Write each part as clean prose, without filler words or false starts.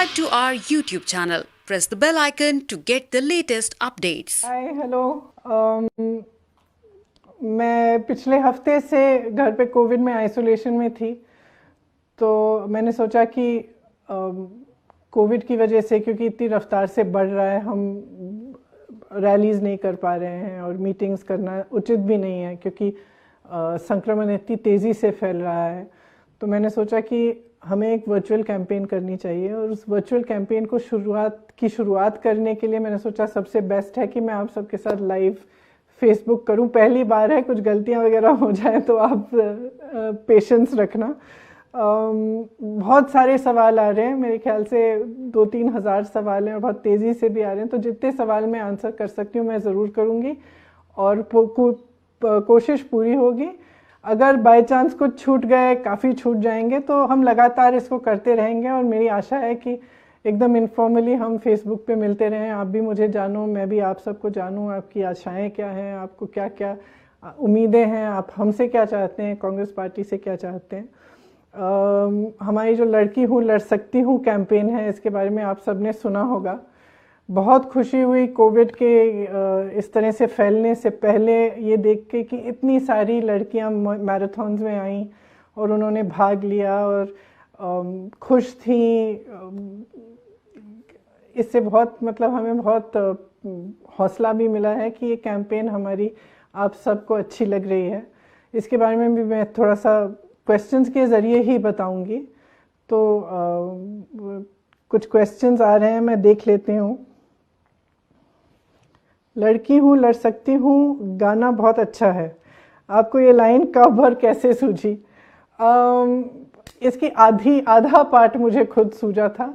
Subscribe to our YouTube channel. Press the bell icon to get the latest updates. Hi hello. मैं पिछले हफ्ते से घर पे कोविड में आइसोलेशन में थी, तो मैंने सोचा कि कोविड की वजह से, क्योंकि इतनी रफ्तार से बढ़ रहा है, हम रैलीज़ नहीं कर पा रहे हैं और मीटिंग्स करना उचित भी नहीं है, क्योंकि संक्रमण इतनी तेज़ी से फैल रहा है। तो मैंने सोचा कि हमें एक वर्चुअल कैंपेन करनी चाहिए, और उस वर्चुअल कैंपेन को शुरुआत करने के लिए मैंने सोचा सबसे बेस्ट है कि मैं आप सबके साथ लाइव फेसबुक करूं। पहली बार है, कुछ गलतियां वगैरह हो जाए तो आप पेशेंस रखना। बहुत सारे सवाल आ रहे हैं, मेरे ख्याल से 2-3 हज़ार सवाल हैं और बहुत तेज़ी से भी आ रहे हैं, तो जितने सवाल मैं आंसर कर सकती हूँ मैं ज़रूर करूँगी और कोशिश पूरी होगी। अगर बाय चांस कुछ छूट गए, काफ़ी छूट जाएंगे, तो हम लगातार इसको करते रहेंगे और मेरी आशा है कि एकदम इनफॉर्मली हम फेसबुक पे मिलते रहें। आप भी मुझे जानो, मैं भी आप सबको जानूं, आपकी आशाएं क्या हैं, आपको क्या क्या उम्मीदें हैं, आप हमसे क्या चाहते हैं, कांग्रेस पार्टी से क्या चाहते हैं। हमारी जो लड़की हूँ लड़ सकती हूँ कैंपेन है, इसके बारे में आप सब ने सुना होगा। बहुत खुशी हुई कोविड के इस तरह से फैलने से पहले ये देख के कि इतनी सारी लड़कियां मैराथन्स में आईं और उन्होंने भाग लिया और खुश थी। इससे बहुत हमें बहुत हौसला भी मिला है कि ये कैंपेन हमारी आप सबको अच्छी लग रही है। इसके बारे में भी मैं थोड़ा सा क्वेश्चंस के ज़रिए ही बताऊंगी। तो कुछ क्वेश्चंस आ रहे हैं, मैं देख लेती हूँ। लड़की हूँ लड़ सकती हूँ गाना बहुत अच्छा है, आपको ये लाइन कब और कैसे सूझी? इसकी आधा पार्ट मुझे खुद सूझा था।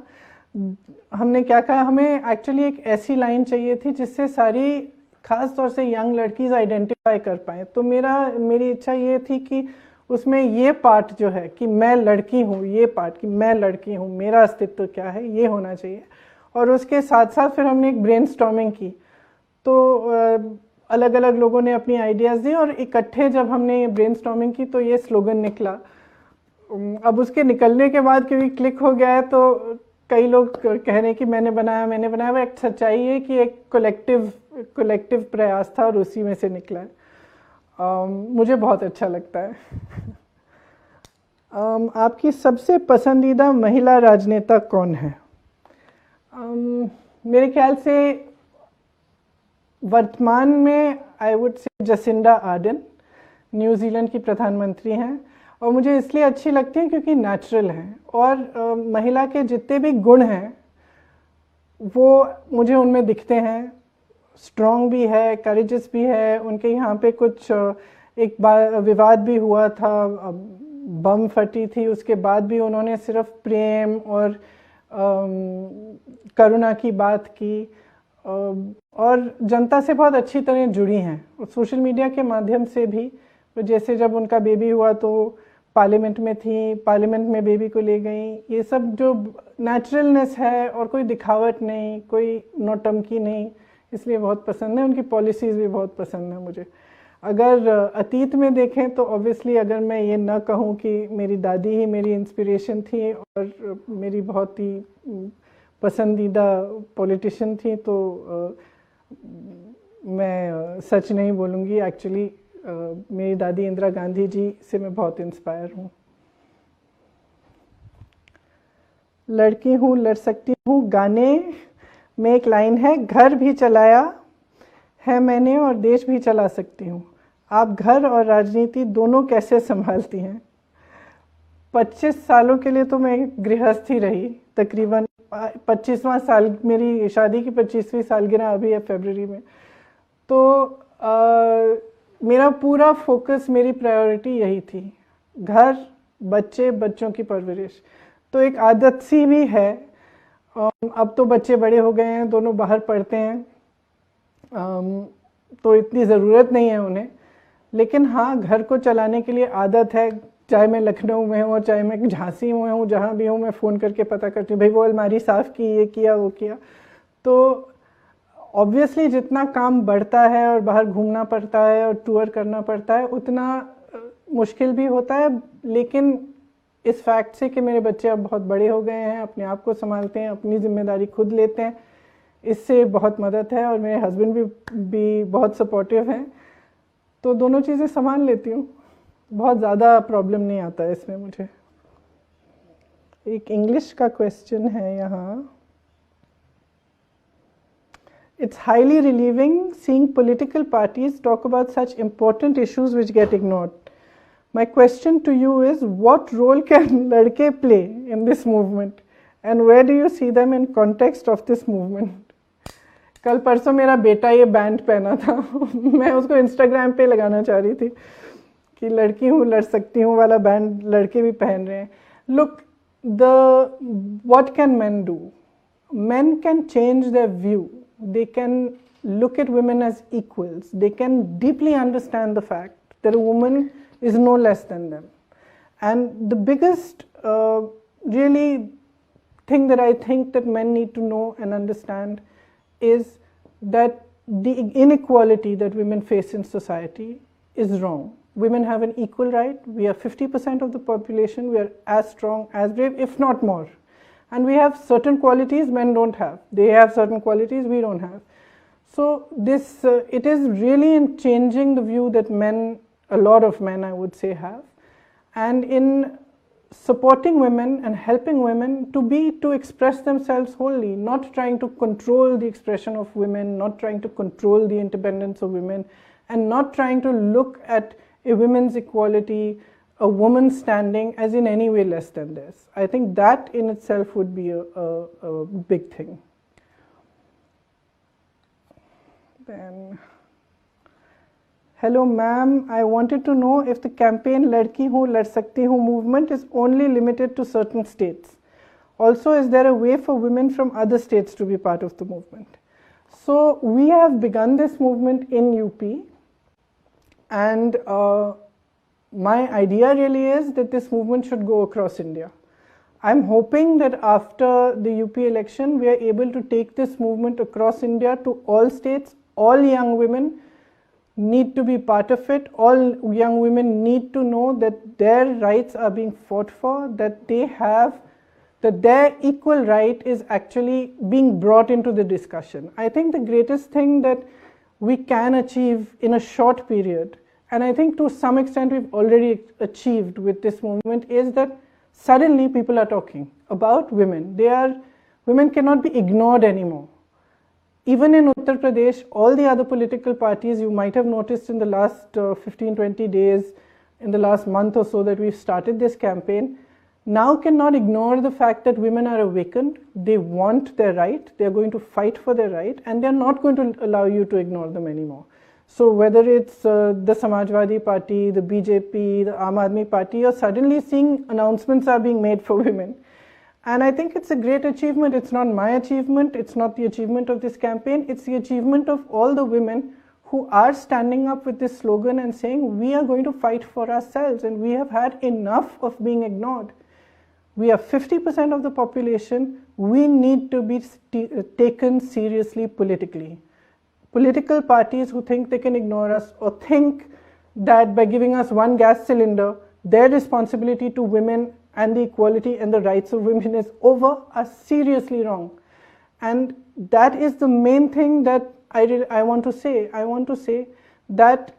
हमने क्या कहा, हमें एक्चुअली एक ऐसी लाइन चाहिए थी जिससे सारी, खास तौर से यंग लड़कीज आइडेंटिफाई कर पाएँ। तो मेरी इच्छा ये थी कि उसमें ये पार्ट जो है कि मैं लड़की हूँ, ये पार्ट कि मैं लड़की हूँ, मेरा अस्तित्व क्या है, ये होना चाहिए। और उसके साथ साथ फिर हमने एक ब्रेनस्टॉर्मिंग की, तो अलग अलग लोगों ने अपनी आइडियाज़ दी और इकट्ठे जब हमने ये ब्रेनस्टॉर्मिंग की तो ये स्लोगन निकला। अब उसके निकलने के बाद क्योंकि क्लिक हो गया है, तो कई लोग कह रहे हैं कि मैंने बनाया। वो एक सच्चाई है कि एक कलेक्टिव प्रयास था और उसी में से निकला है। मुझे बहुत अच्छा लगता है। आपकी सबसे पसंदीदा महिला राजनेता कौन है? मेरे ख्याल से वर्तमान में I would say Jacinda Ardern, New Zealand की प्रधानमंत्री हैं, और मुझे इसलिए अच्छी लगती हैं क्योंकि नेचुरल हैं और महिला के जितने भी गुण हैं वो मुझे उनमें दिखते हैं। स्ट्रॉन्ग भी है, करेजियस भी है। उनके यहाँ पे कुछ एक बार विवाद भी हुआ था, बम फटी थी, उसके बाद भी उन्होंने सिर्फ प्रेम और करुणा की बात की और जनता से बहुत अच्छी तरह जुड़ी हैं, सोशल मीडिया के माध्यम से भी। तो जैसे जब उनका बेबी हुआ तो पार्लियामेंट में थी, पार्लियामेंट में बेबी को ले गई। ये सब जो नेचुरलनेस है और कोई दिखावट नहीं, कोई नौटंकी नहीं, इसलिए बहुत पसंद है। उनकी पॉलिसीज़ भी बहुत पसंद है मुझे। अगर अतीत में देखें तो ऑब्वियसली अगर मैं ये ना कहूँ कि मेरी दादी ही मेरी इंस्पिरेशन थी और मेरी बहुत ही पसंदीदा पॉलिटिशियन थी, तो मैं सच नहीं बोलूँगी। एक्चुअली मेरी दादी इंदिरा गांधी जी से मैं बहुत इंस्पायर हूँ। लड़की हूँ लड़ सकती हूँ गाने में एक लाइन है, घर भी चलाया है मैंने और देश भी चला सकती हूँ। आप घर और राजनीति दोनों कैसे संभालती हैं? 25 सालों के लिए तो मैं गृहस्थ ही रही, तकरीबन 25वां साल, मेरी शादी की 25वीं सालगिरह अभी है फरवरी में। तो मेरा पूरा फोकस, मेरी प्रायोरिटी यही थी, घर, बच्चों की परवरिश। तो एक आदत सी भी है। अब तो बच्चे बड़े हो गए हैं, दोनों बाहर पढ़ते हैं, तो इतनी ज़रूरत नहीं है उन्हें। लेकिन हाँ, घर को चलाने के लिए आदत है। चाहे मैं लखनऊ में हूँ और चाहे मैं झांसी में हूँ, जहाँ भी हूँ, मैं फ़ोन करके पता करती हूँ, भाई वो अलमारी साफ़ की, ये किया, वो किया। तो ऑब्वियसली जितना काम बढ़ता है और बाहर घूमना पड़ता है और टूर करना पड़ता है, उतना मुश्किल भी होता है। लेकिन इस फैक्ट से कि मेरे बच्चे अब बहुत बड़े हो गए हैं, अपने आप को संभालते हैं, अपनी जिम्मेदारी खुद लेते हैं, इससे बहुत मदद है। और मेरे हस्बैंड भी बहुत सपोर्टिव हैं, तो दोनों चीज़ें संभाल लेती हूँ, बहुत ज़्यादा प्रॉब्लम नहीं आता है इसमें मुझे। एक इंग्लिश का क्वेश्चन है यहाँ। It's highly relieving seeing political parties talk about such important issues which get ignored. My question to you is, what role can ladke play in this movement, and where do you see them in context of this movement? कल परसों मेरा बेटा ये band पहना था मैं उसको Instagram पे लगाना चाह रही थी कि लड़की हूँ लड़ सकती हूँ वाला बैंड लड़के भी पहन रहे हैं। Look, what can men do? Men can change their view. They can look at women as equals. They can deeply understand the fact that a woman is no less than them. And the biggest really thing that I think that men need to know and understand is that the inequality that women face in society is wrong. Women have an equal right. We are 50% of the population. We are as strong, as brave, if not more. And we have certain qualities men don't have. They have certain qualities we don't have. So this, it is really in changing the view that men, a lot of men I would say, have, and in supporting women and helping women to express themselves wholly, not trying to control the expression of women, not trying to control the independence of women, and not trying to look at a women's equality, a woman standing as in any way less than theirs. I think that in itself would be a big thing. Then, hello ma'am, I wanted to know if the campaign Ladki Hu Lad Sakti Hu movement is only limited to certain states. Also, is there a way for women from other states to be part of the movement? So we have begun this movement in UP, and my idea really is that this movement should go across India. I'm hoping that after the UP election, we are able to take this movement across India to all states. All young women need to be part of it. All young women need to know that their rights are being fought for, that their equal right is actually being brought into the discussion. I think the greatest thing that we can achieve in a short period, and I think to some extent we've already achieved with this movement, is that suddenly people are talking about women. Women cannot be ignored anymore. Even in Uttar Pradesh, all the other political parties, you might have noticed in the last 15-20 days, in the last month or so that we've started this campaign, now cannot ignore the fact that women are awakened. They want their right, they're going to fight for their right, and they're not going to allow you to ignore them anymore. So whether it's the Samajwadi Party, the BJP, the Aam Aadmi Party, you're suddenly seeing announcements are being made for women. And I think it's a great achievement. It's not my achievement, it's not the achievement of this campaign, it's the achievement of all the women who are standing up with this slogan and saying, we are going to fight for ourselves, and we have had enough of being ignored. We are 50% of the population. We need to be taken seriously politically. Political parties who think they can ignore us, or think that by giving us one gas cylinder, their responsibility to women and the equality and the rights of women is over, are seriously wrong. And that is the main thing that I want to say. I want to say that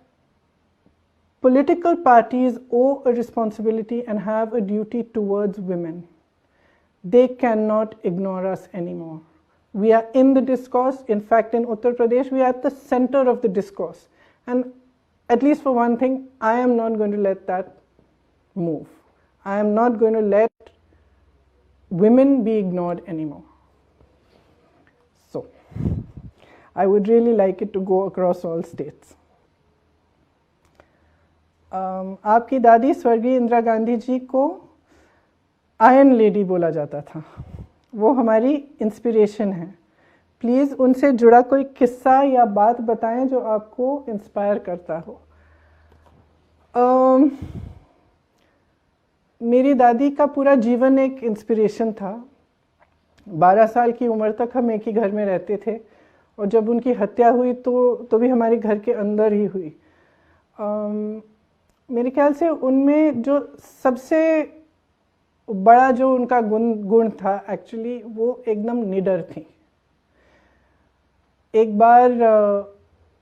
political parties owe a responsibility and have a duty towards women. They cannot ignore us anymore. We are in the discourse. In fact, in Uttar Pradesh, we are at the center of the discourse. And at least for one thing, I am not going to let that move. I am not going to let women be ignored anymore. So, I would really like it to go across all states. आपकी दादी स्वर्गीय इंदिरा गांधी जी को iron lady बोला जाता था. वो हमारी inspiration है. प्लीज़ उनसे जुड़ा कोई किस्सा या बात बताएं जो आपको इंस्पायर करता हो. मेरी दादी का पूरा जीवन एक इंस्पिरेशन था. 12 साल की उम्र तक हम एक ही घर में रहते थे, और जब उनकी हत्या हुई तो भी हमारे घर के अंदर ही हुई. मेरे ख्याल से उनमें जो सबसे बड़ा जो उनका गुण था एक्चुअली, वो एकदम निडर थी। एक बार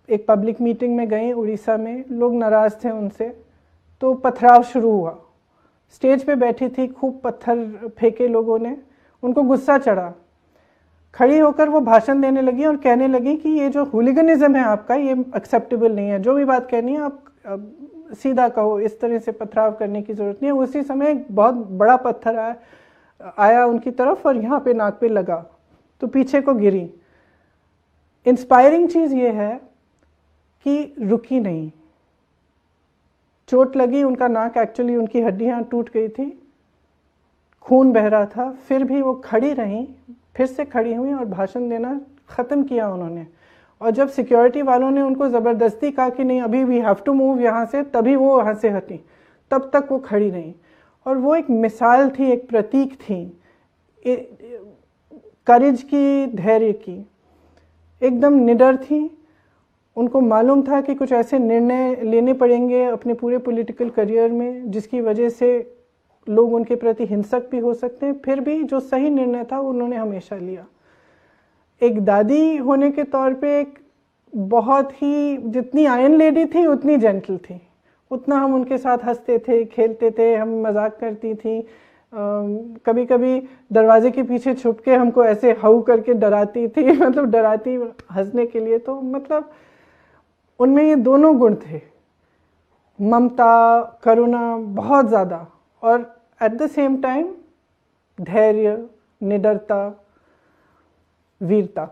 एक पब्लिक मीटिंग में गई उड़ीसा में, लोग नाराज़ थे उनसे, तो पथराव शुरू हुआ। स्टेज पे बैठी थी, खूब पत्थर फेंके लोगों ने, उनको गुस्सा चढ़ा। खड़ी होकर वो भाषण देने लगी और कहने लगी कि ये जो हुलिगनिज्म है आपका, ये एक्सेप्टेबल नहीं है, जो भी बात कहनी है आप सीधा कहो, इस तरह से पथराव करने की ज़रूरत नहीं है। उसी समय एक बहुत बड़ा पत्थर आया उनकी तरफ और यहाँ पे नाक पे लगा, तो पीछे को गिरी। इंस्पायरिंग चीज़ ये है कि रुकी नहीं, चोट लगी, उनका नाक एक्चुअली, उनकी हड्डियाँ टूट गई थी, खून बह रहा था, फिर भी वो खड़ी रहीं, फिर से खड़ी हुई और भाषण देना ख़त्म किया उन्होंने। और जब सिक्योरिटी वालों ने उनको ज़बरदस्ती कहा कि नहीं अभी वी हैव टू मूव यहाँ से, तभी वो वहाँ से हटी, तब तक वो खड़ी रहीं। और वो एक मिसाल थी, एक प्रतीक थी करेज की, धैर्य की। एकदम निडर थी। उनको मालूम था कि कुछ ऐसे निर्णय लेने पड़ेंगे अपने पूरे पॉलिटिकल करियर में जिसकी वजह से लोग उनके प्रति हिंसक भी हो सकते हैं, फिर भी जो सही निर्णय था उन्होंने हमेशा लिया। एक दादी होने के तौर पे एक बहुत ही, जितनी आयरन लेडी थी उतनी जेंटल थी, उतना हम उनके साथ हंसते थे, खेलते थे, हम मजाक करती थी। कभी कभी दरवाजे के पीछे छुप के हमको ऐसे हाउ करके डराती थी मतलब डराती हंसने के लिए। तो मतलब उनमें ये दोनों गुण थे, ममता, करुणा बहुत ज़्यादा, और एट द सेम टाइम धैर्य, निडरता, वीरता।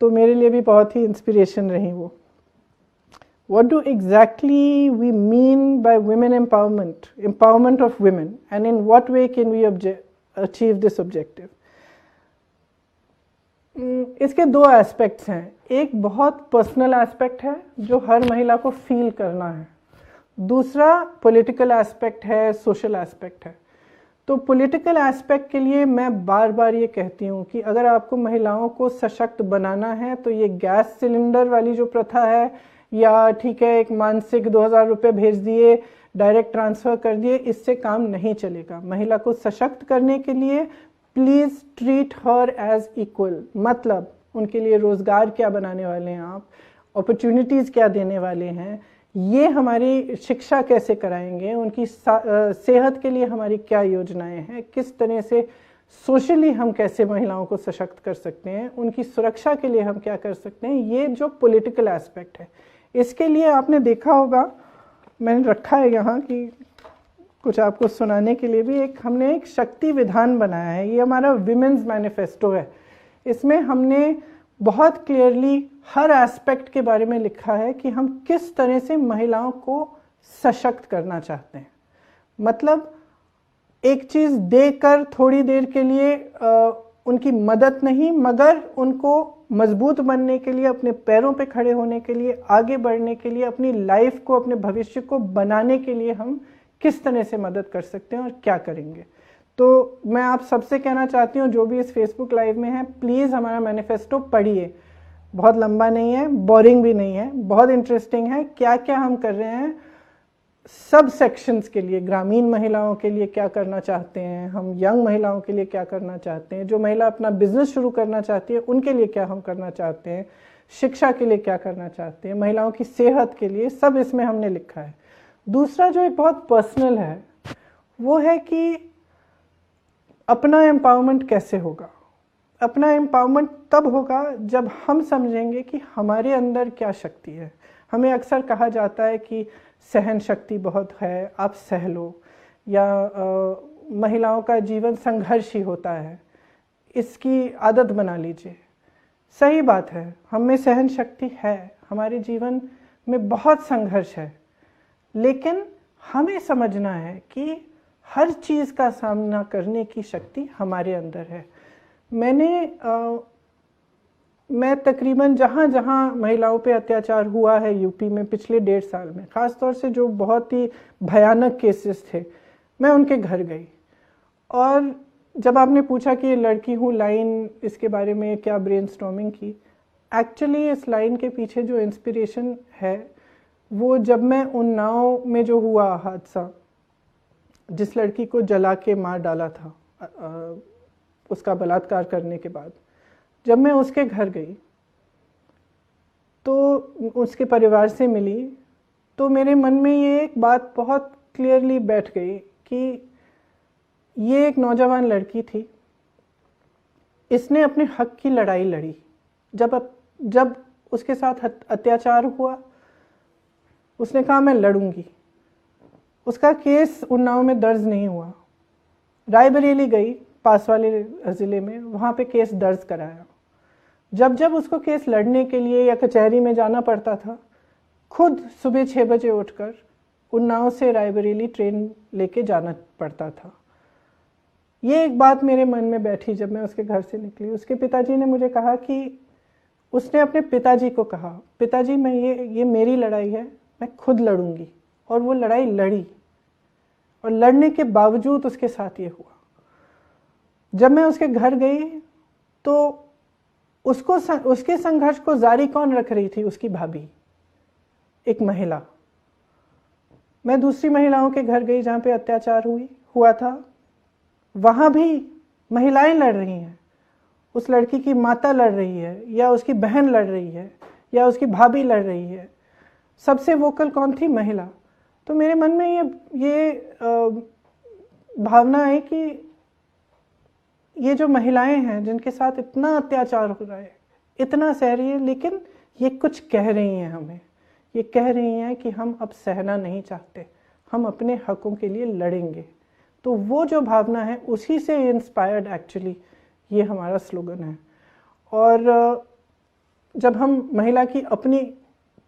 तो मेरे लिए भी बहुत ही इंस्पिरेशन रही वो। What do exactly we mean by women empowerment, empowerment of women, and in what way can we achieve this objective? इसके दो एस्पेक्ट्स हैं। एक बहुत पर्सनल एस्पेक्ट है जो हर महिला को फील करना है, दूसरा पॉलिटिकल एस्पेक्ट है, सोशल एस्पेक्ट है। तो पॉलिटिकल एस्पेक्ट के लिए मैं बार बार ये कहती हूँ कि अगर आपको महिलाओं को सशक्त बनाना है तो ये गैस सिलेंडर वाली जो प्रथा है, या ठीक है एक मानसिक 2000 रुपये भेज दिए, डायरेक्ट ट्रांसफ़र कर दिए, इससे काम नहीं चलेगा। महिला को सशक्त करने के लिए please treat her as equal. मतलब उनके लिए रोज़गार क्या बनाने वाले हैं आप, अपॉर्चुनिटीज़ क्या देने वाले हैं, ये हमारी शिक्षा कैसे कराएंगे, उनकी सेहत के लिए हमारी क्या योजनाएं हैं, किस तरह से सोशली हम कैसे महिलाओं को सशक्त कर सकते हैं, उनकी सुरक्षा के लिए हम क्या कर सकते हैं, ये जो पॉलिटिकल एस्पेक्ट है। इसके लिए आपने देखा होगा, मैंने रखा है यहाँ कि कुछ आपको सुनाने के लिए भी, हमने एक शक्ति विधान बनाया है। ये हमारा विमेंस मैनिफेस्टो है। इसमें हमने बहुत क्लियरली हर एस्पेक्ट के बारे में लिखा है कि हम किस तरह से महिलाओं को सशक्त करना चाहते हैं। मतलब एक चीज़ देकर थोड़ी देर के लिए उनकी मदद नहीं, मगर उनको मजबूत बनने के लिए, अपने पैरों पे खड़े होने के लिए, आगे बढ़ने के लिए, अपनी लाइफ को, अपने भविष्य को बनाने के लिए हम किस तरह से मदद कर सकते हैं और क्या करेंगे। तो मैं आप सबसे कहना चाहती हूँ जो भी इस फेसबुक लाइव में है, प्लीज़ हमारा मैनिफेस्टो पढ़िए। बहुत लंबा नहीं है, बोरिंग भी नहीं है, बहुत इंटरेस्टिंग है। क्या क्या हम कर रहे हैं सब सेक्शंस के लिए, ग्रामीण महिलाओं के लिए क्या करना चाहते हैं हम, यंग महिलाओं के लिए क्या करना चाहते हैं, जो महिला अपना बिजनेस शुरू करना चाहती है उनके लिए क्या हम करना चाहते हैं, शिक्षा के लिए क्या करना चाहते हैं, महिलाओं की सेहत के लिए, सब इसमें हमने लिखा है। दूसरा जो एक बहुत पर्सनल है वो है कि अपना एम्पावरमेंट कैसे होगा। अपना एम्पावरमेंट तब होगा जब हम समझेंगे कि हमारे अंदर क्या शक्ति है। हमें अक्सर कहा जाता है कि सहन शक्ति बहुत है, आप सह लो, या महिलाओं का जीवन संघर्ष ही होता है, इसकी आदत बना लीजिए। सही बात है, हम में सहन शक्ति है, हमारे जीवन में बहुत संघर्ष है, लेकिन हमें समझना है कि हर चीज़ का सामना करने की शक्ति हमारे अंदर है। मैं तकरीबन जहाँ जहाँ महिलाओं पे अत्याचार हुआ है यूपी में पिछले 1.5 साल में, ख़ास तौर से जो बहुत ही भयानक केसेस थे, मैं उनके घर गई। और जब आपने पूछा कि ये लड़की हूँ लाइन, इसके बारे में क्या ब्रेनस्टॉर्मिंग की, एक्चुअली इस लाइन के पीछे जो इंस्पिरेशन है वो जब मैं उन्नाव में जो हुआ हादसा, जिस लड़की को जला के मार डाला था उसका बलात्कार करने के बाद, जब मैं उसके घर गई तो उसके परिवार से मिली, तो मेरे मन में ये एक बात बहुत क्लियरली बैठ गई कि ये एक नौजवान लड़की थी, इसने अपने हक की लड़ाई लड़ी। जब उसके साथ अत्याचार हुआ उसने कहा मैं लड़ूंगी। उसका केस उन्नाव में दर्ज नहीं हुआ, रायबरेली गई पास वाले ज़िले में, वहाँ पे केस दर्ज कराया। जब उसको केस लड़ने के लिए या कचहरी में जाना पड़ता था, खुद सुबह 6 बजे उठकर उन्नाव से रायबरेली ट्रेन लेके जाना पड़ता था। ये एक बात मेरे मन में बैठी जब मैं उसके घर से निकली। उसके पिताजी ने मुझे कहा कि उसने अपने पिताजी को कहा, पिताजी मैं ये मेरी लड़ाई है, मैं खुद लड़ूंगी। और वो लड़ाई लड़ी, और लड़ने के बावजूद उसके साथ ये हुआ। जब मैं उसके घर गई तो उसके संघर्ष को जारी कौन रख रही थी? उसकी भाभी, एक महिला। मैं दूसरी महिलाओं के घर गई जहाँ पे अत्याचार हुआ था, वहाँ भी महिलाएं लड़ रही हैं। उस लड़की की माता लड़ रही है, या उसकी बहन लड़ रही है, या उसकी भाभी लड़ रही है। सबसे वोकल कौन थी? महिला। तो मेरे मन में ये भावना है कि ये जो महिलाएं हैं जिनके साथ इतना अत्याचार हो रहा है, इतना सह रही है, लेकिन ये कुछ कह रही हैं हमें। ये कह रही हैं कि हम अब सहना नहीं चाहते, हम अपने हकों के लिए लड़ेंगे। तो वो जो भावना है उसी से इंस्पायर्ड एक्चुअली ये हमारा स्लोगन है। और जब हम महिला की अपनी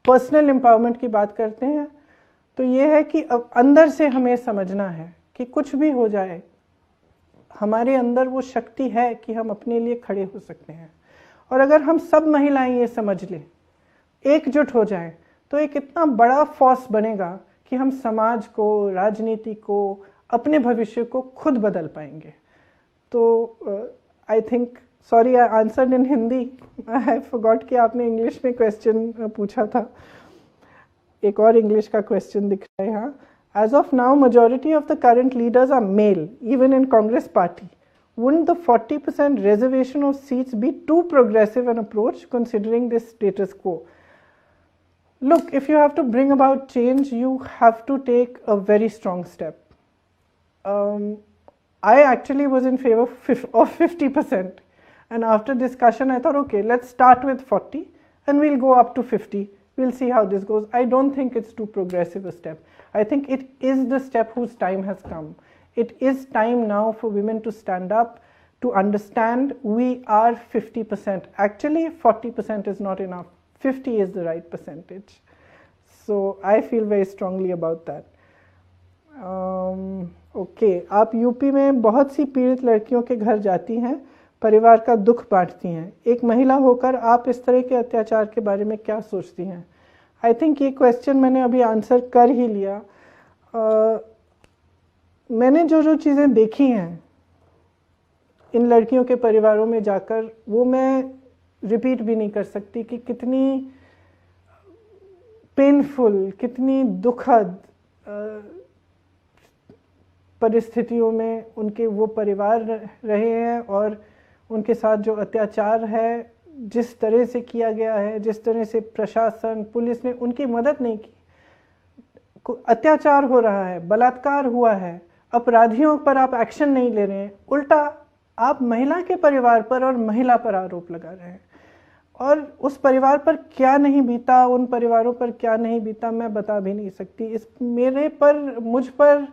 पर्सनल एम्पावरमेंट की बात करते हैं तो ये है कि अब अंदर से हमें समझना है कि कुछ भी हो जाए, हमारे अंदर वो शक्ति है कि हम अपने लिए खड़े हो सकते हैं। और अगर हम सब महिलाएं ये समझ लें, एकजुट हो जाएं, तो एक इतना बड़ा फोर्स बनेगा कि हम समाज को, राजनीति को, अपने भविष्य को खुद बदल पाएंगे। तो I think, sorry I answered in Hindi, I forgot कि आपने इंग्लिश में क्वेश्चन पूछा था। एक और इंग्लिश का क्वेश्चन दिख रहा है यहाँ। As of now, majority of the current leaders are male, even in Congress party. Wouldn't the 40% reservation of seats be too progressive an approach considering this status quo? Look, if you have to bring about change, you have to take a very strong step. I actually was in favor of 50%. And after discussion, I thought, okay, let's start with 40 and we'll go up to 50. We'll see how this goes. I don't think it's too progressive a step. I think it is the step whose time has come. It is time now for women to stand up, to understand we are 50%. Actually, 40% is not enough. 50 is the right percentage. So I feel very strongly about that. Okay, आप UP में बहुत सी पीड़ित लड़कियों के घर जाती हैं, परिवार का दुख बांटती हैं। एक महिला होकर आप इस तरह के अत्याचार के बारे में क्या सोचती हैं? आई थिंक ये क्वेश्चन मैंने अभी आंसर कर ही लिया। मैंने जो चीज़ें देखी हैं इन लड़कियों के परिवारों में जाकर, वो मैं रिपीट भी नहीं कर सकती कि कितनी पेनफुल, कितनी दुखद परिस्थितियों में उनके वो परिवार रहे हैं, और उनके साथ जो अत्याचार है, जिस तरह से किया गया है, जिस तरह से प्रशासन, पुलिस ने उनकी मदद नहीं की। अत्याचार हो रहा है, बलात्कार हुआ है, अपराधियों पर आप एक्शन नहीं ले रहे हैं, उल्टा आप महिला के परिवार पर और महिला पर आरोप लगा रहे हैं। और उस परिवार पर क्या नहीं बीता, उन परिवारों पर क्या नहीं बीता, मैं बता भी नहीं सकती। इस मेरे पर, मुझ पर,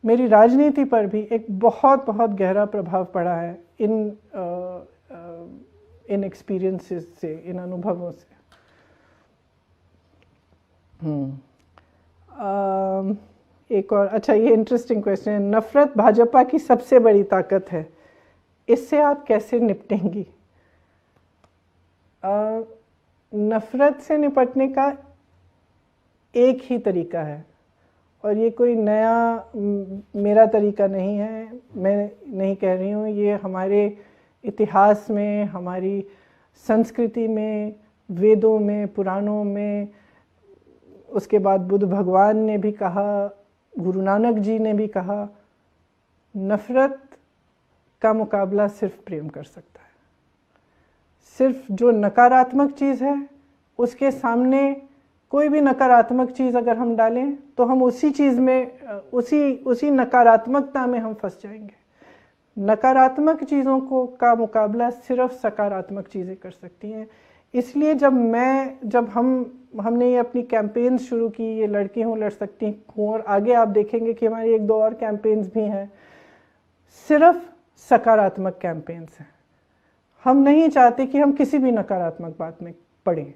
मेरी राजनीति पर भी एक बहुत बहुत गहरा प्रभाव पड़ा है इन एक्सपीरियंसेस से, इन अनुभवों से। एक और, अच्छा, ये इंटरेस्टिंग क्वेश्चन है। नफरत भाजपा की सबसे बड़ी ताकत है, इससे आप कैसे निपटेंगी? नफरत से निपटने का एक ही तरीका है, और ये कोई नया मेरा तरीका नहीं है, मैं नहीं कह रही हूँ। ये हमारे इतिहास में, हमारी संस्कृति में, वेदों में, पुराणों में, उसके बाद बुद्ध भगवान ने भी कहा, गुरु नानक जी ने भी कहा, नफरत का मुकाबला सिर्फ प्रेम कर सकता है। सिर्फ जो नकारात्मक चीज़ है उसके सामने कोई भी नकारात्मक चीज़ अगर हम डालें तो हम उसी चीज़ में उसी नकारात्मकता में हम फंस जाएंगे। नकारात्मक चीज़ों को का मुकाबला सिर्फ सकारात्मक चीज़ें कर सकती हैं। इसलिए जब हमने ये अपनी कैंपेन्स शुरू की, ये लड़की हूँ लड़ सकती हूँ, और आगे आप देखेंगे कि हमारी 1-2 और कैंपेन्स भी हैं, सिर्फ सकारात्मक कैंपेन्स हैं। हम नहीं चाहते कि हम किसी भी नकारात्मक बात में पड़ें।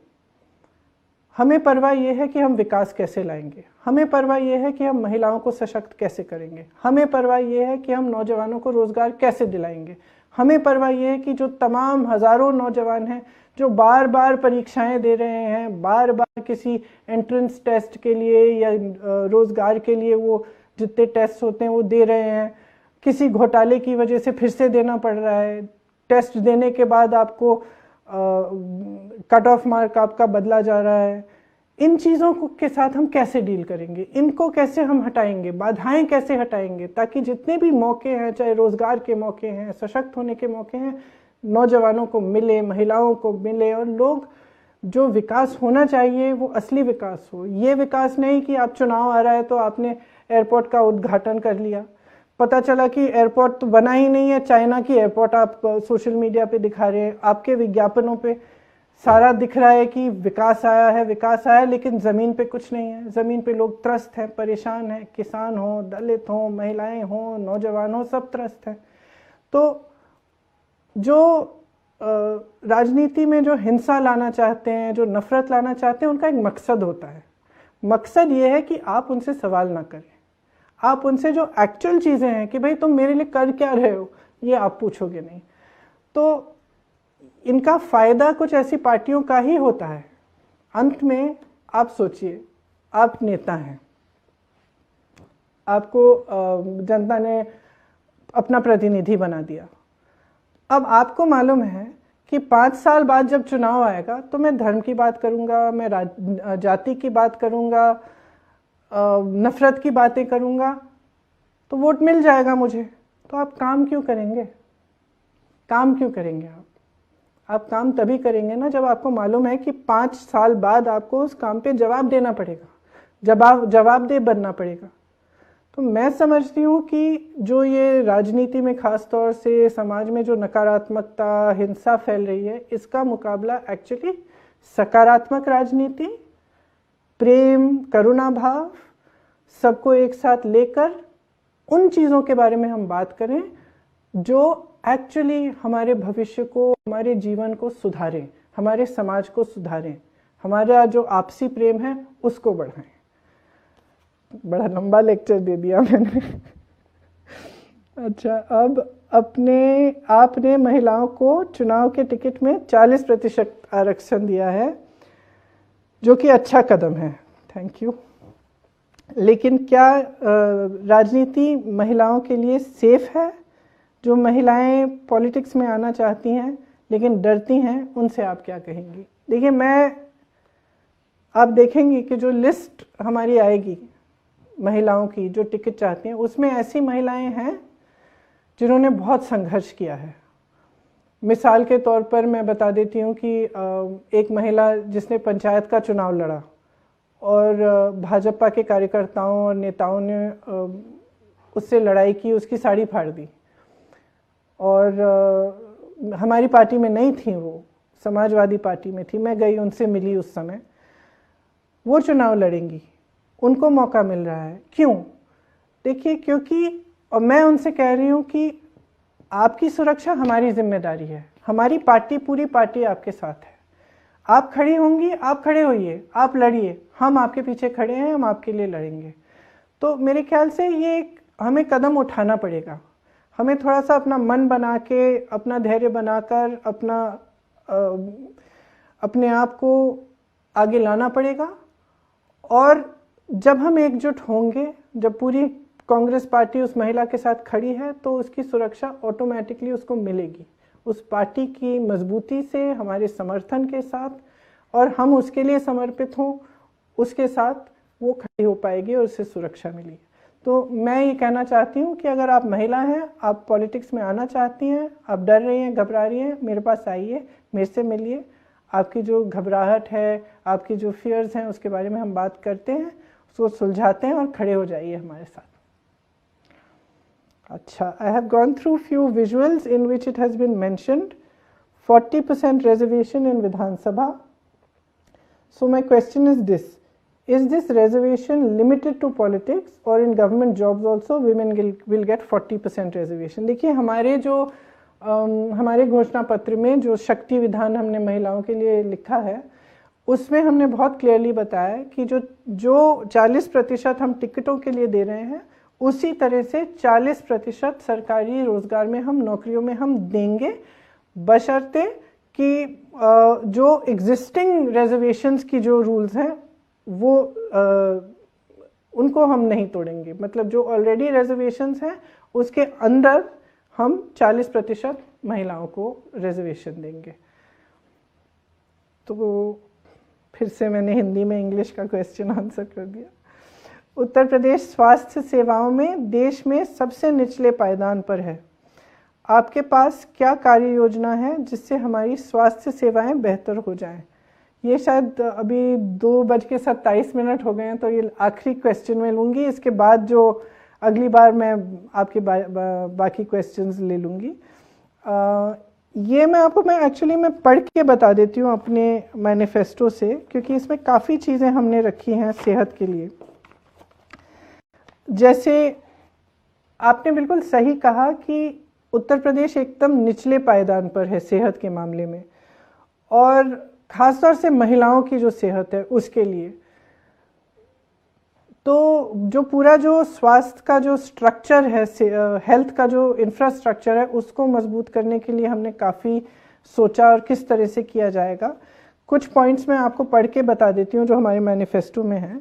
हमें परवाह ये है कि हम विकास कैसे लाएंगे, हमें परवाह ये है कि हम महिलाओं को सशक्त कैसे करेंगे, हमें परवाह ये है कि हम नौजवानों को रोज़गार कैसे दिलाएंगे, हमें परवाह ये है कि जो तमाम हज़ारों नौजवान हैं जो बार बार परीक्षाएं दे रहे हैं, बार बार किसी एंट्रेंस टेस्ट के लिए या रोज़गार के लिए वो जितने टेस्ट होते हैं वो दे रहे हैं, किसी घोटाले की वजह से फिर से देना पड़ रहा है, टेस्ट देने के बाद आपको कट ऑफ मार्क आपका बदला जा रहा है। इन चीज़ों के साथ हम कैसे डील करेंगे, इनको कैसे हम हटाएंगे, बाधाएं कैसे हटाएंगे, ताकि जितने भी मौके हैं, चाहे रोज़गार के मौके हैं, सशक्त होने के मौके हैं, नौजवानों को मिले, महिलाओं को मिले, और लोग जो विकास होना चाहिए वो असली विकास हो। ये विकास नहीं कि आप चुनाव आ रहा है तो आपने एयरपोर्ट का उद्घाटन कर लिया, पता चला कि एयरपोर्ट तो बना ही नहीं है, चाइना की एयरपोर्ट आप सोशल मीडिया पे दिखा रहे हैं, आपके विज्ञापनों पे सारा दिख रहा है कि विकास आया है, विकास आया, लेकिन ज़मीन पे कुछ नहीं है। ज़मीन पे लोग त्रस्त हैं, परेशान हैं, किसान हो, दलित हो, महिलाएं हो, नौजवान हो, सब त्रस्त हैं। तो जो राजनीति में जो हिंसा लाना चाहते हैं, जो नफरत लाना चाहते हैं, उनका एक मकसद होता है। मकसद ये है कि आप उनसे सवाल ना करें, आप उनसे जो एक्चुअल चीज़ें हैं कि भाई तुम मेरे लिए कर क्या रहे हो, ये आप पूछोगे नहीं। तो इनका फ़ायदा कुछ ऐसी पार्टियों का ही होता है। अंत में आप सोचिए, आप नेता हैं, आपको जनता ने अपना प्रतिनिधि बना दिया। अब आपको मालूम है कि 5 साल बाद जब चुनाव आएगा तो मैं धर्म की बात करूंगा, मैं जाति की बात करूंगा, नफरत की बातें करूंगा, तो वोट मिल जाएगा मुझे। तो आप काम क्यों करेंगे? काम क्यों करेंगे आप काम तभी करेंगे ना जब आपको मालूम है कि 5 साल बाद आपको उस काम पे जवाब देना पड़ेगा, जवाबदेह बनना पड़ेगा। तो मैं समझती हूँ कि जो ये राजनीति में ख़ास तौर से समाज में जो नकारात्मकता, हिंसा फैल रही है, इसका मुकाबला एक्चुअली सकारात्मक राजनीति, प्रेम, करुणा भाव, सबको एक साथ लेकर उन चीज़ों के बारे में हम बात करें जो एक्चुअली हमारे भविष्य को, हमारे जीवन को सुधारें, हमारे समाज को सुधारें, हमारा जो आपसी प्रेम है उसको बढ़ाएं। बड़ा लंबा लेक्चर दे दिया मैंने। अच्छा, अब आपने महिलाओं को चुनाव के टिकट में 40% आरक्षण दिया है, जो कि अच्छा कदम है, थैंक यू। लेकिन क्या राजनीति महिलाओं के लिए सेफ है? जो महिलाएं पॉलिटिक्स में आना चाहती हैं लेकिन डरती हैं, उनसे आप क्या कहेंगी? देखिए, आप देखेंगे कि जो लिस्ट हमारी आएगी महिलाओं की जो टिकट चाहती हैं, उसमें ऐसी महिलाएं हैं जिन्होंने बहुत संघर्ष किया है। मिसाल के तौर पर मैं बता देती हूँ कि एक महिला जिसने पंचायत का चुनाव लड़ा और भाजपा के कार्यकर्ताओं और नेताओं ने उससे लड़ाई की, उसकी साड़ी फाड़ दी, और हमारी पार्टी में नहीं थी, वो समाजवादी पार्टी में थी। मैं गई, उनसे मिली उस समय। वो चुनाव लड़ेंगी, उनको मौका मिल रहा है। क्यों? देखिए, क्योंकि, और मैं उनसे कह रही हूँ कि आपकी सुरक्षा हमारी जिम्मेदारी है, हमारी पार्टी, पूरी पार्टी आपके साथ है। आप खड़ी होंगी, आप खड़े होइए, आप लड़िए, हम आपके पीछे खड़े हैं, हम आपके लिए लड़ेंगे। तो मेरे ख्याल से ये हमें कदम उठाना पड़ेगा। हमें थोड़ा सा अपना मन बना के, अपना धैर्य बनाकर, अपने आप को आगे लाना पड़ेगा। और जब हम एकजुट होंगे, जब पूरी कांग्रेस पार्टी उस महिला के साथ खड़ी है, तो उसकी सुरक्षा ऑटोमेटिकली उसको मिलेगी, उस पार्टी की मजबूती से, हमारे समर्थन के साथ, और हम उसके लिए समर्पित हों, उसके साथ वो खड़ी हो पाएगी और उससे सुरक्षा मिली। तो मैं ये कहना चाहती हूँ कि अगर आप महिला हैं, आप पॉलिटिक्स में आना चाहती हैं, आप डर रही हैं, घबरा रही हैं, मेरे पास आइए, मेरे से मिलिए। आपकी जो घबराहट है, आपकी जो फियर्स हैं, उसके बारे में हम बात करते हैं, उसको सुलझाते हैं और खड़े हो जाइए हमारे साथ। अच्छा, I have gone through few visuals in which it has been mentioned 40% reservation in Vidhan Sabha. So my question is this reservation limited to politics or in government jobs also women will get 40% reservation? देखिए हमारे घोषणा पत्र में जो शक्ति विधान हमने महिलाओं के लिए लिखा है, उसमें हमने बहुत क्लियरली बताया कि जो 40% हम टिकटों के लिए दे रहे हैं, उसी तरह से 40% सरकारी रोजगार में हम नौकरियों में हम देंगे, बशर्ते कि जो एग्जिस्टिंग रिजर्वेशंस की जो रूल्स हैं वो उनको हम नहीं तोड़ेंगे। मतलब जो ऑलरेडी रिजर्वेशंस हैं उसके अंदर हम 40% महिलाओं को रिजर्वेशन देंगे। तो फिर से मैंने हिंदी में इंग्लिश का क्वेश्चन आंसर कर दिया। उत्तर प्रदेश स्वास्थ्य सेवाओं में देश में सबसे निचले पायदान पर है। आपके पास क्या कार्य योजना है जिससे हमारी स्वास्थ्य सेवाएं बेहतर हो जाएं? ये शायद अभी 2:27 हो गए हैं, तो ये आखिरी क्वेश्चन मैं लूँगी। इसके बाद जो अगली बार मैं आपके बाकी क्वेश्चंस ले लूँगी। ये मैं एक्चुअली मैं पढ़ के बता देती हूँ अपने मैनिफेस्टो से, क्योंकि इसमें काफ़ी चीज़ें हमने रखी हैं सेहत के लिए। जैसे आपने बिल्कुल सही कहा कि उत्तर प्रदेश एकदम निचले पायदान पर है सेहत के मामले में, और ख़ासतौर से महिलाओं की जो सेहत है उसके लिए। तो जो पूरा जो स्वास्थ्य का जो स्ट्रक्चर है, हेल्थ का जो इंफ्रास्ट्रक्चर है, उसको मजबूत करने के लिए हमने काफ़ी सोचा और किस तरह से किया जाएगा। कुछ पॉइंट्स मैं आपको पढ़ के बता देती हूँ जो हमारे मैनिफेस्टो में है।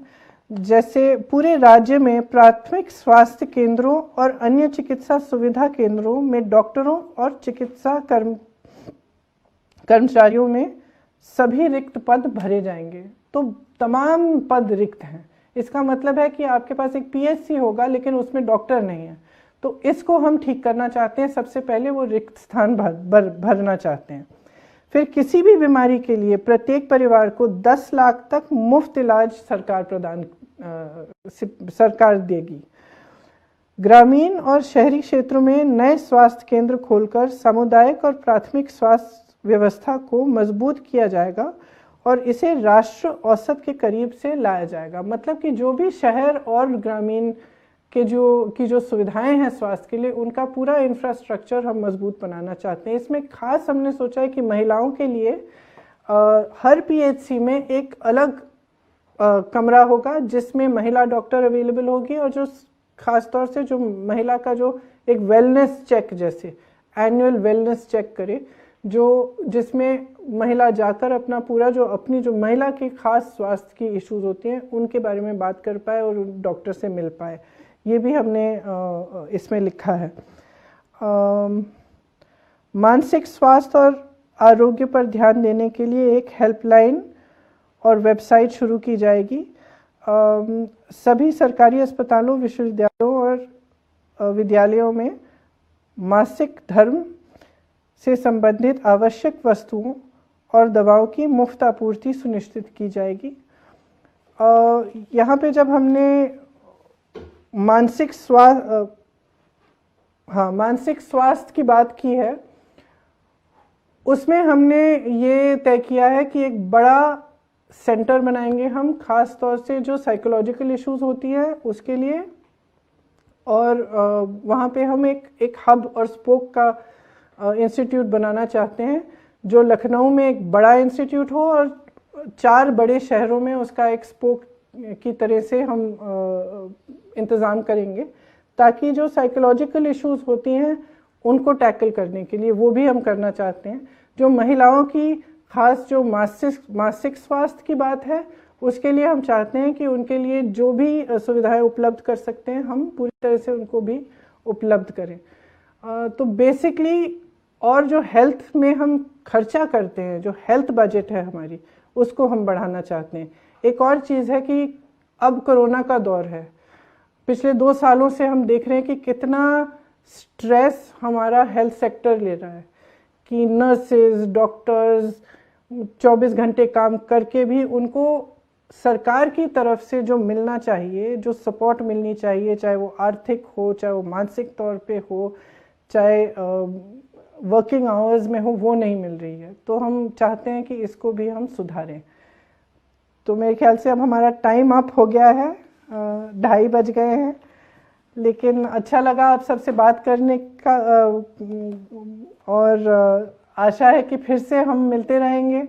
जैसे पूरे राज्य में प्राथमिक स्वास्थ्य केंद्रों और अन्य चिकित्सा सुविधा केंद्रों में डॉक्टरों और चिकित्सा कर्मचारियों में सभी रिक्त पद भरे जाएंगे। तो तमाम पद रिक्त हैं। इसका मतलब है कि आपके पास एक पीएचसी होगा लेकिन उसमें डॉक्टर नहीं है। तो इसको हम ठीक करना चाहते हैं। सबसे पहले वो रिक्त स्थान भरना चाहते हैं। फिर किसी भी बीमारी के लिए प्रत्येक परिवार को 10 लाख तक मुफ्त इलाज सरकार देगी। ग्रामीण और शहरी क्षेत्रों में नए स्वास्थ्य केंद्र खोलकर सामुदायिक और प्राथमिक स्वास्थ्य व्यवस्था को मजबूत किया जाएगा और इसे राष्ट्र औसत के करीब से लाया जाएगा। मतलब कि जो भी शहर और ग्रामीण के जो सुविधाएं हैं स्वास्थ्य के लिए, उनका पूरा इंफ्रास्ट्रक्चर हम मजबूत बनाना चाहते हैं। इसमें खास हमने सोचा है कि महिलाओं के लिए हर पीएचसी में एक अलग कमरा होगा जिसमें महिला डॉक्टर अवेलेबल होगी, और जो खास तौर से जो महिला का जो एक वेलनेस चेक, जैसे एनुअल वेलनेस चेक करे, जिसमें महिला जाकर अपना पूरा अपनी जो महिला की खास स्वास्थ्य की इश्यूज होती हैं उनके बारे में बात कर पाए और डॉक्टर से मिल पाए। ये भी हमने इसमें लिखा है। मानसिक स्वास्थ्य और आरोग्य पर ध्यान देने के लिए एक हेल्पलाइन और वेबसाइट शुरू की जाएगी। सभी सरकारी अस्पतालों, विश्वविद्यालयों और विद्यालयों में मासिक धर्म से संबंधित आवश्यक वस्तुओं और दवाओं की मुफ्त आपूर्ति सुनिश्चित की जाएगी। यहाँ पे जब हमने मानसिक स्वास्थ्य की बात की है, उसमें हमने ये तय किया है कि एक बड़ा सेंटर बनाएंगे हम, खास तौर से जो साइकोलॉजिकल इश्यूज होती हैं उसके लिए, और वहाँ पे हम एक हब और स्पोक का इंस्टीट्यूट बनाना चाहते हैं, जो लखनऊ में एक बड़ा इंस्टीट्यूट हो और 4 बड़े शहरों में उसका एक स्पोक की तरह से हम इंतज़ाम करेंगे, ताकि जो साइकोलॉजिकल इश्यूज होती हैं उनको टैकल करने के लिए वो भी हम करना चाहते हैं। जो महिलाओं की खास जो मासिक स्वास्थ्य की बात है, उसके लिए हम चाहते हैं कि उनके लिए जो भी सुविधाएं उपलब्ध कर सकते हैं हम पूरी तरह से उनको भी उपलब्ध करें। तो बेसिकली, और जो हेल्थ में हम खर्चा करते हैं, जो हेल्थ बजट है हमारी, उसको हम बढ़ाना चाहते हैं। एक और चीज़ है कि अब कोरोना का दौर है, पिछले 2 सालों से हम देख रहे हैं कि कितना स्ट्रेस हमारा हेल्थ सेक्टर ले रहा है, कि नर्सेज, डॉक्टर्स 24 घंटे काम करके भी उनको सरकार की तरफ से जो मिलना चाहिए, जो सपोर्ट मिलनी चाहिए, चाहे वो आर्थिक हो, चाहे वो मानसिक तौर पे हो, चाहे वर्किंग आवर्स में हो, वो नहीं मिल रही है। तो हम चाहते हैं कि इसको भी हम सुधारें। तो मेरे ख्याल से अब हमारा टाइम अप हो गया है, 2:30 बज गए हैं, लेकिन अच्छा लगा आप सबसे बात करने का, और आशा है कि फिर से हम मिलते रहेंगे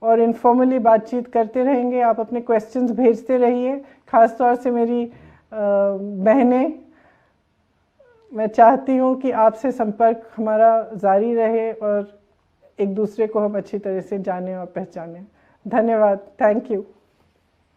और इनफॉर्मली बातचीत करते रहेंगे। आप अपने क्वेश्चंस भेजते रहिए, ख़ास तौर से मेरी बहनें। मैं चाहती हूँ कि आपसे संपर्क हमारा जारी रहे और एक दूसरे को हम अच्छी तरह से जानें और पहचानें। धन्यवाद, थैंक यू।